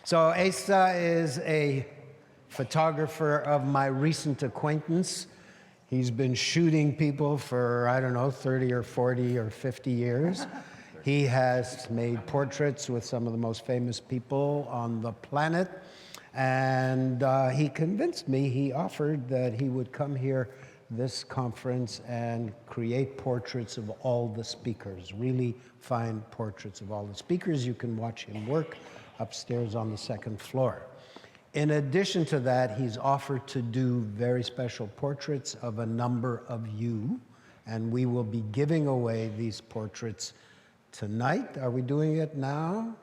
So Asa is a photographer of my recent acquaintance. He's been shooting people for, I don't know, 30 or 40 or 50 years. He has made portraits with some of the most famous people on the planet. And he convinced me, he offered that he would come here this conference and create portraits of all the speakers, really fine portraits of all the speakers. You can watch him work upstairs on the second floor. In addition to that, he's offered to do very special portraits of a number of you, and we will be giving away these portraits tonight. Are we doing it now?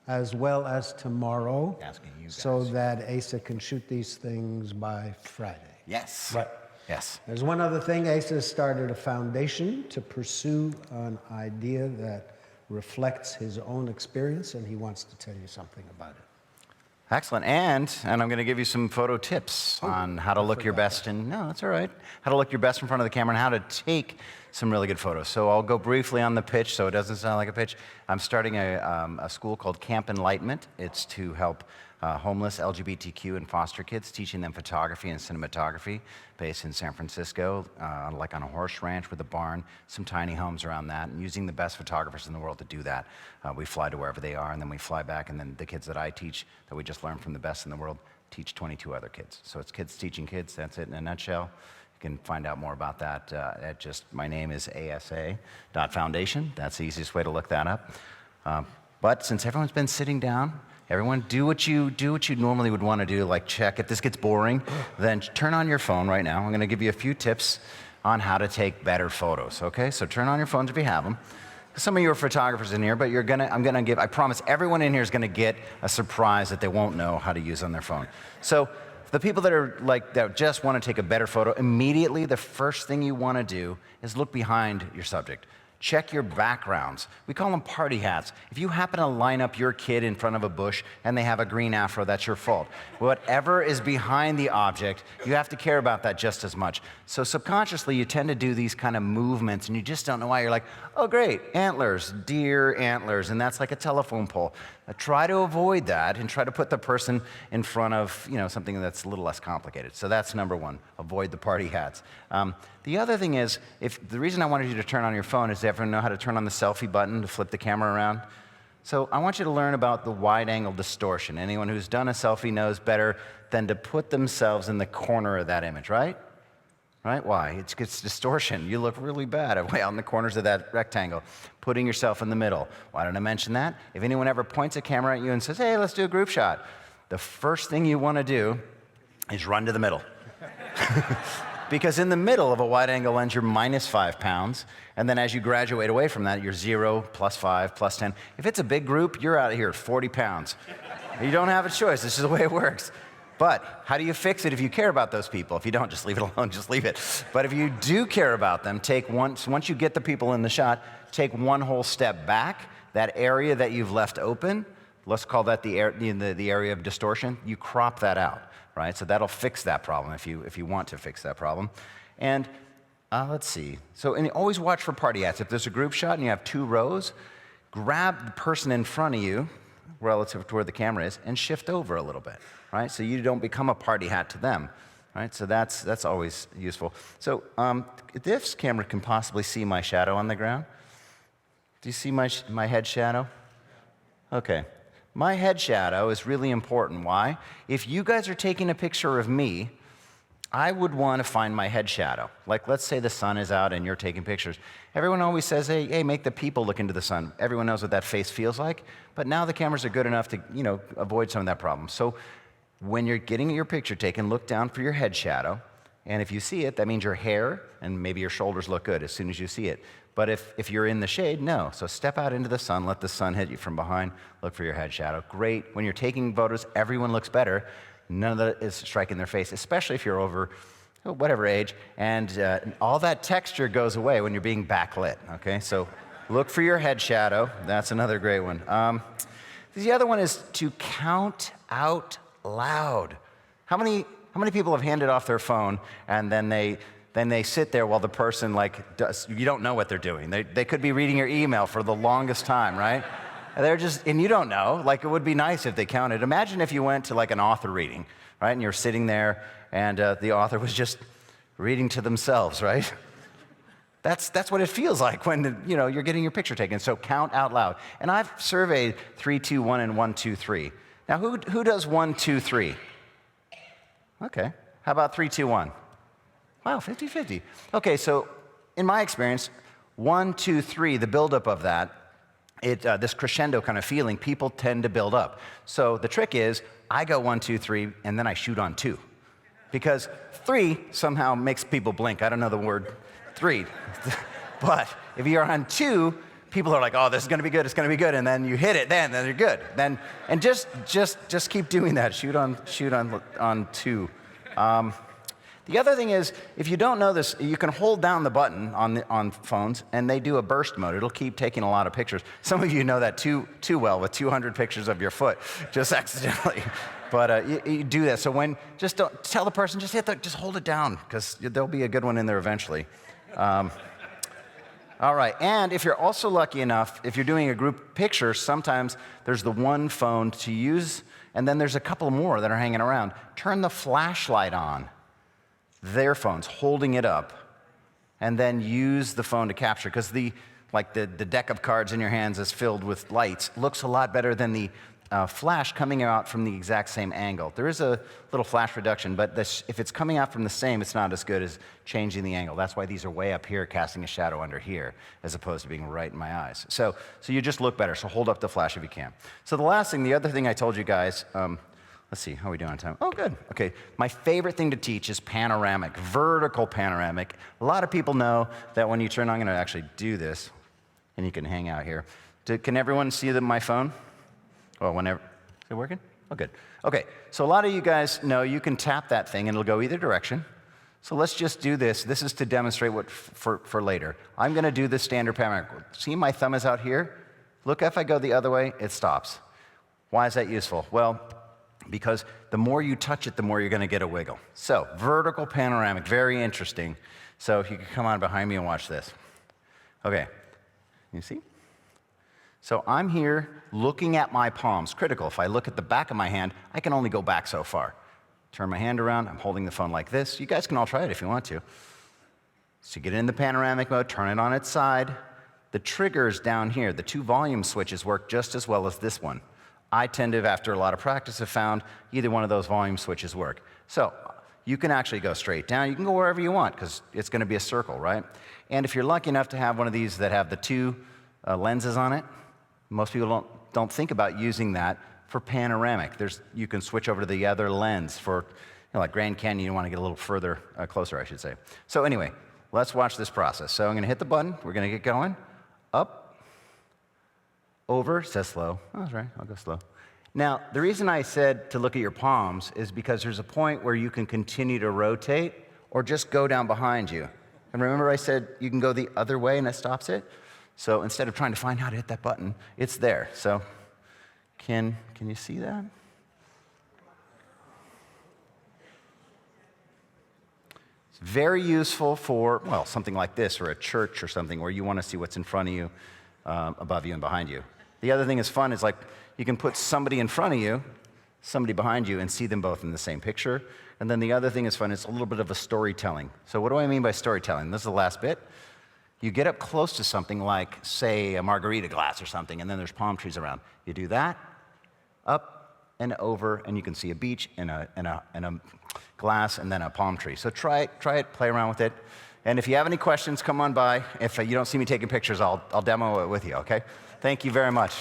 As well as tomorrow, Asking you guys. so that Asa can shoot these things by Friday. Yes. Right. Yes. There's one other thing. Asa started a foundation to pursue an idea that reflects his own experience, and he wants to tell you something about it. Excellent. And I'm going to give you some photo tips on how to look your best no, that's all right. How to look your best in front of the camera and how to take some really good photos. So I'll go briefly on the pitch so it doesn't sound like a pitch. I'm starting a school called Camp Enlightenment. It's to help homeless LGBTQ and foster kids, teaching them photography and cinematography, based in San Francisco, like on a horse ranch with a barn, some tiny homes around that, and using the best photographers in the world to do that. We fly to wherever they are, and then we fly back, and then the kids that I teach, that we just learned from the best in the world, teach 22 other kids. So it's kids teaching kids. That's it in a nutshell. You can find out more about that at my name is asa.foundation. That's the easiest way to look that up. But since everyone's been sitting down, everyone do what you normally would want to do, like check. If this gets boring, then turn on your phone right now. I'm going to give you a few tips on how to take better photos, okay? So turn on your phones if you have them. Some of you are photographers in here, but I promise everyone in here is going to get a surprise that they won't know how to use on their phone. So the people that just want to take a better photo, immediately the first thing you want to do is look behind your subject. Check your backgrounds. We call them party hats. If you happen to line up your kid in front of a bush and they have a green afro, that's your fault. Whatever is behind the object, you have to care about that just as much. So subconsciously, you tend to do these kind of movements and you just don't know why. You're like, oh great, antlers, deer antlers, and that's like a telephone pole. Try to avoid that and try to put the person in front of something that's a little less complicated. So that's number one, avoid the party hats. The other thing is, the reason I wanted you to turn on your phone is, everyone know how to turn on the selfie button to flip the camera around? So I want you to learn about the wide-angle distortion. Anyone who's done a selfie knows better than to put themselves in the corner of that image, right? Right? Why? It's distortion. You look really bad way out in the corners of that rectangle, putting yourself in the middle. Why did I mention that? If anyone ever points a camera at you and says, hey, let's do a group shot, the first thing you want to do is run to the middle. Because in the middle of a wide-angle lens, you're minus 5 pounds, and then as you graduate away from that, you're 0, plus 5, plus 10. If it's a big group, you're out of here at 40 pounds. You don't have a choice. This is the way it works. But how do you fix it if you care about those people? If you don't, just leave it alone, just leave it. But if you do care about them, once you get the people in the shot, take one whole step back. That area that you've left open, let's call that the area of distortion, you crop that out. Right? So that'll fix that problem if you want to fix that problem. And let's see. And always watch for party hats. If there's a group shot and you have 2 rows, grab the person in front of you relative to where the camera is and shift over a little bit, right? So you don't become a party hat to them, right? So that's always useful. So this camera can possibly see my shadow on the ground. Do you see my head shadow? Okay. My head shadow is really important. Why? If you guys are taking a picture of me, I would want to find my head shadow. Like, let's say the sun is out and you're taking pictures. Everyone always says, hey, make the people look into the sun. Everyone knows what that face feels like, but now the cameras are good enough to, avoid some of that problem. So when you're getting your picture taken, look down for your head shadow, and if you see it, that means your hair and maybe your shoulders look good as soon as you see it. But if you're in the shade, no. So step out into the sun, let the sun hit you from behind, look for your head shadow. Great. When you're taking photos, everyone looks better. None of that is striking their face, especially if you're over whatever age, and all that texture goes away when you're being backlit, okay? So look for your head shadow. That's another great one. The other one is to count out loud. How many people have handed off their phone and then they sit there while the person you don't know what they're doing. They could be reading your email for the longest time, right? They're just, and you don't know, like it would be nice if they counted. Imagine if you went to like an author reading, right? And you're sitting there and the author was just reading to themselves, right? That's what it feels like when you're getting your picture taken. So count out loud. And I've surveyed 3, 2, 1, and 1, 2, 3. Now who does 1, 2, 3? Okay. How about 3, 2, 1? Wow, 50-50. Okay, so in my experience, 1, 2, 3, the buildup of that, this crescendo kind of feeling, people tend to build up. So the trick is, I go 1, 2, 3, and then I shoot on 2. Because 3 somehow makes people blink. I don't know the word 3. But if you're on 2, people are like, oh, this is gonna be good, it's gonna be good, and then you hit it, then you're good. And just keep doing that. Shoot on 2. The other thing is, if you don't know this, you can hold down the button on phones, and they do a burst mode. It'll keep taking a lot of pictures. Some of you know that too well with 200 pictures of your foot, just accidentally. But you do that. So just don't tell the person, just hold it down, because there'll be a good one in there eventually. All right, and if you're also lucky enough, if you're doing a group picture, sometimes there's the one phone to use, and then there's a couple more that are hanging around. Turn the flashlight on. Their phones, holding it up, and then use the phone to capture, because the deck of cards in your hands is filled with lights. Looks a lot better than the flash coming out from the exact same angle. There is a little flash reduction, but if it's coming out from the same, it's not as good as changing the angle. That's why these are way up here, casting a shadow under here, as opposed to being right in my eyes. So you just look better, so hold up the flash if you can. So the last thing, the other thing I told you guys, let's see, how are we doing on time? Oh, good. Okay, my favorite thing to teach is panoramic, vertical panoramic. A lot of people know that when you turn, I'm gonna actually do this, and you can hang out here. Can everyone see my phone? Well, whenever, is it working? Oh, good. Okay, so a lot of you guys know you can tap that thing and it'll go either direction. So let's just do this. This is to demonstrate what for later. I'm gonna do the standard panoramic. See my thumb is out here? Look, if I go the other way, it stops. Why is that useful? Well, because the more you touch it, the more you're gonna get a wiggle. So, vertical panoramic, very interesting. So if you could come on behind me and watch this. Okay, you see? So I'm here looking at my palms, critical. If I look at the back of my hand, I can only go back so far. Turn my hand around, I'm holding the phone like this. You guys can all try it if you want to. So get in the panoramic mode, turn it on its side. The triggers down here, the 2 volume switches work just as well as this one. I tend to, after a lot of practice, have found either one of those volume switches work. So you can actually go straight down. You can go wherever you want, because it's gonna be a circle, right? And if you're lucky enough to have one of these that have the 2 lenses on it, most people don't think about using that for panoramic. You can switch over to the other lens for, like Grand Canyon, you want to get a little further, closer, I should say. So anyway, let's watch this process. So I'm going to hit the button. We're going to get going. Up, over, says slow. Oh, that's right, I'll go slow. Now, the reason I said to look at your palms is because there's a point where you can continue to rotate or just go down behind you. And remember I said you can go the other way and it stops it? So instead of trying to find how to hit that button, it's there. So can you see that? It's very useful for, well, something like this, or a church or something where you want to see what's in front of you, above you and behind you. The other thing is fun is like you can put somebody in front of you, somebody behind you, and see them both in the same picture. And then the other thing is fun, it's a little bit of a storytelling. So what do I mean by storytelling? This is the last bit. You get up close to something like, say, a margarita glass or something, and then there's palm trees around. You do that, up and over, and you can see a beach and a glass and then a palm tree. So try it, play around with it. And if you have any questions, come on by. If you don't see me taking pictures, I'll demo it with you, okay? Thank you very much.